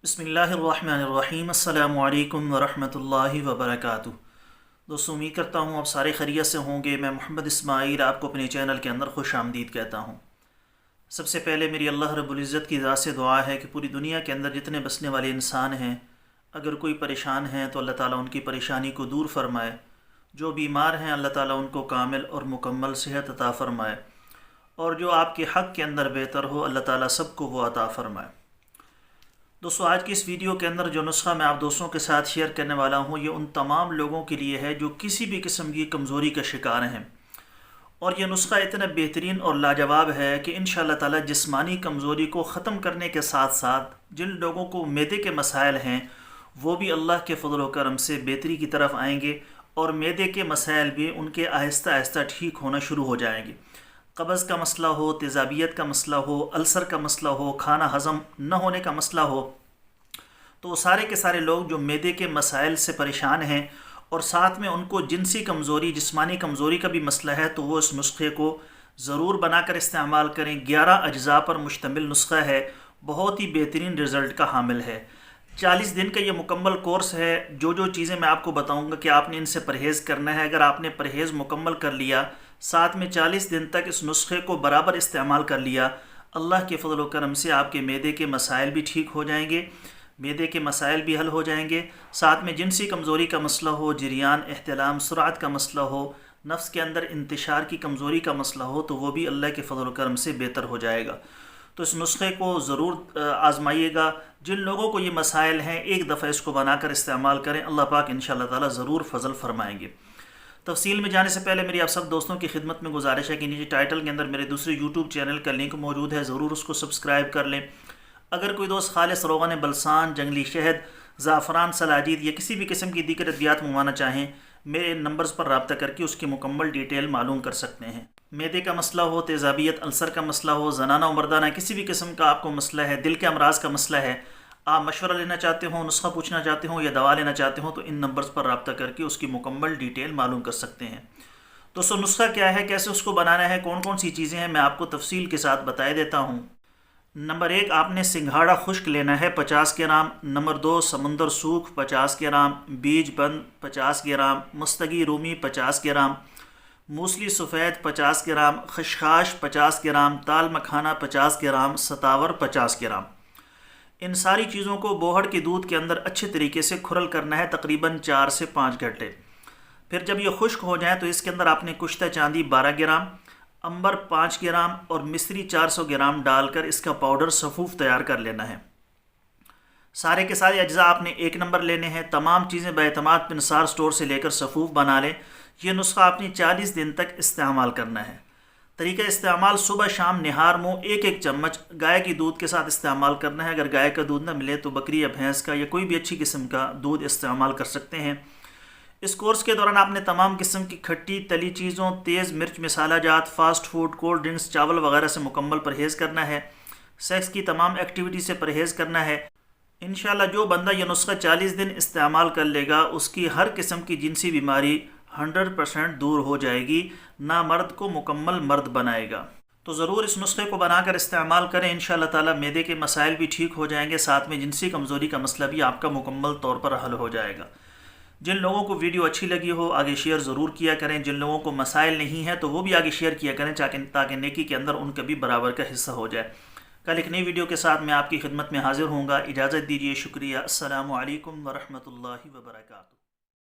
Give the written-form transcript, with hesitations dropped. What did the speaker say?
بسم اللہ الرحمن الرحیم، السلام علیکم ورحمۃ اللہ وبرکاتہ۔ دوستوں، امید کرتا ہوں آپ سارے خیریت سے ہوں گے۔ میں محمد اسماعیل آپ کو اپنے چینل کے اندر خوش آمدید کہتا ہوں۔ سب سے پہلے میری اللہ رب العزت کی ذات سے دعا ہے کہ پوری دنیا کے اندر جتنے بسنے والے انسان ہیں، اگر کوئی پریشان ہیں تو اللہ تعالیٰ ان کی پریشانی کو دور فرمائے، جو بیمار ہیں اللہ تعالیٰ ان کو کامل اور مکمل صحت عطا فرمائے، اور جو آپ کے حق کے اندر بہتر ہو اللہ تعالیٰ سب کو وہ عطا فرمائے۔ دوستو، آج کی اس ویڈیو کے اندر جو نسخہ میں آپ دوستوں کے ساتھ شیئر کرنے والا ہوں، یہ ان تمام لوگوں کے لیے ہے جو کسی بھی قسم کی کمزوری کا شکار ہیں، اور یہ نسخہ اتنا بہترین اور لاجواب ہے کہ انشاءاللہ تعالی جسمانی کمزوری کو ختم کرنے کے ساتھ ساتھ جن لوگوں کو معدے کے مسائل ہیں وہ بھی اللہ کے فضل و کرم سے بہتری کی طرف آئیں گے، اور معدے کے مسائل بھی ان کے آہستہ آہستہ ٹھیک ہونا شروع ہو جائیں گے۔ قبض کا مسئلہ ہو، تیزابیت کا مسئلہ ہو، السر کا مسئلہ ہو، کھانا ہضم نہ ہونے کا مسئلہ ہو، تو سارے کے سارے لوگ جو معدے کے مسائل سے پریشان ہیں اور ساتھ میں ان کو جنسی کمزوری، جسمانی کمزوری کا بھی مسئلہ ہے، تو وہ اس نسخے کو ضرور بنا کر استعمال کریں۔ 11 اجزاء پر مشتمل نسخہ ہے، بہت ہی بہترین رزلٹ کا حامل ہے۔ 40 دن کا یہ مکمل کورس ہے۔ جو چیزیں میں آپ کو بتاؤں گا کہ آپ نے ان سے پرہیز کرنا ہے، اگر آپ نے پرہیز مکمل کر لیا، ساتھ میں 40 دن تک اس نسخے کو برابر استعمال کر لیا، اللہ کے فضل و کرم سے آپ کے معدے کے مسائل بھی ٹھیک ہو جائیں گے، معدے کے مسائل بھی حل ہو جائیں گے، ساتھ میں جنسی کمزوری کا مسئلہ ہو، جریان، احتلام، سرعت کا مسئلہ ہو، نفس کے اندر انتشار کی کمزوری کا مسئلہ ہو، تو وہ بھی اللہ کے فضل و کرم سے بہتر ہو جائے گا۔ تو اس نسخے کو ضرور آزمائیے گا۔ جن لوگوں کو یہ مسائل ہیں ایک دفعہ اس کو بنا کر استعمال کریں، اللہ پاک انشاءاللہ تعالی ضرور فضل فرمائیں گے۔ تفصیل میں جانے سے پہلے میری آپ سب دوستوں کی خدمت میں گزارش ہے کہ نیچے ٹائٹل کے اندر میرے دوسرے یوٹیوب چینل کا لنک موجود ہے، ضرور اس کو سبسکرائب کر لیں۔ اگر کوئی دوست خالص روغن بلسان، جنگلی شہد، زعفران، سلاجید یا کسی بھی قسم کی دیگر ادویات منگوانا چاہیں، میرے نمبرز پر رابطہ کر کے اس کی مکمل ڈیٹیل معلوم کر سکتے ہیں۔ معدے کا مسئلہ ہو، تیزابیت، السر کا مسئلہ ہو، زنانہ و مردانہ کسی بھی قسم کا آپ کو مسئلہ ہے، دل کے امراض کا مسئلہ ہے، آپ مشورہ لینا چاہتے ہوں، نسخہ پوچھنا چاہتے ہوں یا دوا لینا چاہتے ہوں، تو ان نمبرز پر رابطہ کر کے اس کی مکمل ڈیٹیل معلوم کر سکتے ہیں۔ دوستو، نسخہ کیا ہے، کیسے اس کو بنانا ہے، کون کون سی چیزیں ہیں، میں آپ کو تفصیل کے ساتھ بتائے دیتا ہوں۔ نمبر 1، آپ نے سنگھاڑا خشک لینا ہے 50 گرام۔ نمبر 2، سمندر سوکھ 50 گرام، بیج بند 50 گرام، مستگی رومی 50 گرام، موسلی سفید 50 گرام، خشخاش 50 گرام، تال مکھانا 50 گرام، ستاور 50 گرام۔ ان ساری چیزوں کو بوہڑ کے دودھ کے اندر اچھے طریقے سے کھرل کرنا ہے، تقریباً 4 سے 5 گھنٹے۔ پھر جب یہ خشک ہو جائیں تو اس کے اندر آپ نے کشتہ چاندی 12 گرام، امبر 5 گرام اور مصری 400 گرام ڈال کر اس کا پاؤڈر صفوف تیار کر لینا ہے۔ سارے کے سارے اجزاء آپ نے 1 نمبر لینے ہیں۔ تمام چیزیں باعتماد پنسار سٹور سے لے کر صفوف بنا لیں۔ یہ نسخہ آپ نے 40 دن تک استعمال کرنا ہے۔ طریقہ استعمال: صبح شام نہار منہ 1 چمچ گائے کی دودھ کے ساتھ استعمال کرنا ہے۔ اگر گائے کا دودھ نہ ملے تو بکری یا بھینس کا یا کوئی بھی اچھی قسم کا دودھ استعمال کر سکتے ہیں۔ اس کورس کے دوران آپ نے تمام قسم کی کھٹی تلی چیزوں، تیز مرچ مسالہ جات، فاسٹ فوڈ، کولڈ ڈرنکس، چاول وغیرہ سے مکمل پرہیز کرنا ہے۔ سیکس کی تمام ایکٹیویٹی سے پرہیز کرنا ہے۔ انشاءاللہ جو بندہ یہ نسخہ 40 دن استعمال کر لے گا اس کی ہر قسم کی جنسی بیماری 100% دور ہو جائے گی، نامرد کو مکمل مرد بنائے گا۔ تو ضرور اس نسخے کو بنا کر استعمال کریں، انشاءاللہ تعالی معدے کے مسائل بھی ٹھیک ہو جائیں گے، ساتھ میں جنسی کمزوری کا مسئلہ بھی آپ کا مکمل طور پر حل ہو جائے گا۔ جن لوگوں کو ویڈیو اچھی لگی ہو آگے شیئر ضرور کیا کریں، جن لوگوں کو مسائل نہیں ہیں تو وہ بھی آگے شیئر کیا کریں تاکہ نیکی کے اندر ان کا بھی برابر کا حصہ ہو جائے۔ کل ایک نئی ویڈیو کے ساتھ میں آپ کی خدمت میں حاضر ہوں گا۔ اجازت دیجیے، شکریہ، السلام علیکم ورحمۃ اللہ وبرکاتہ۔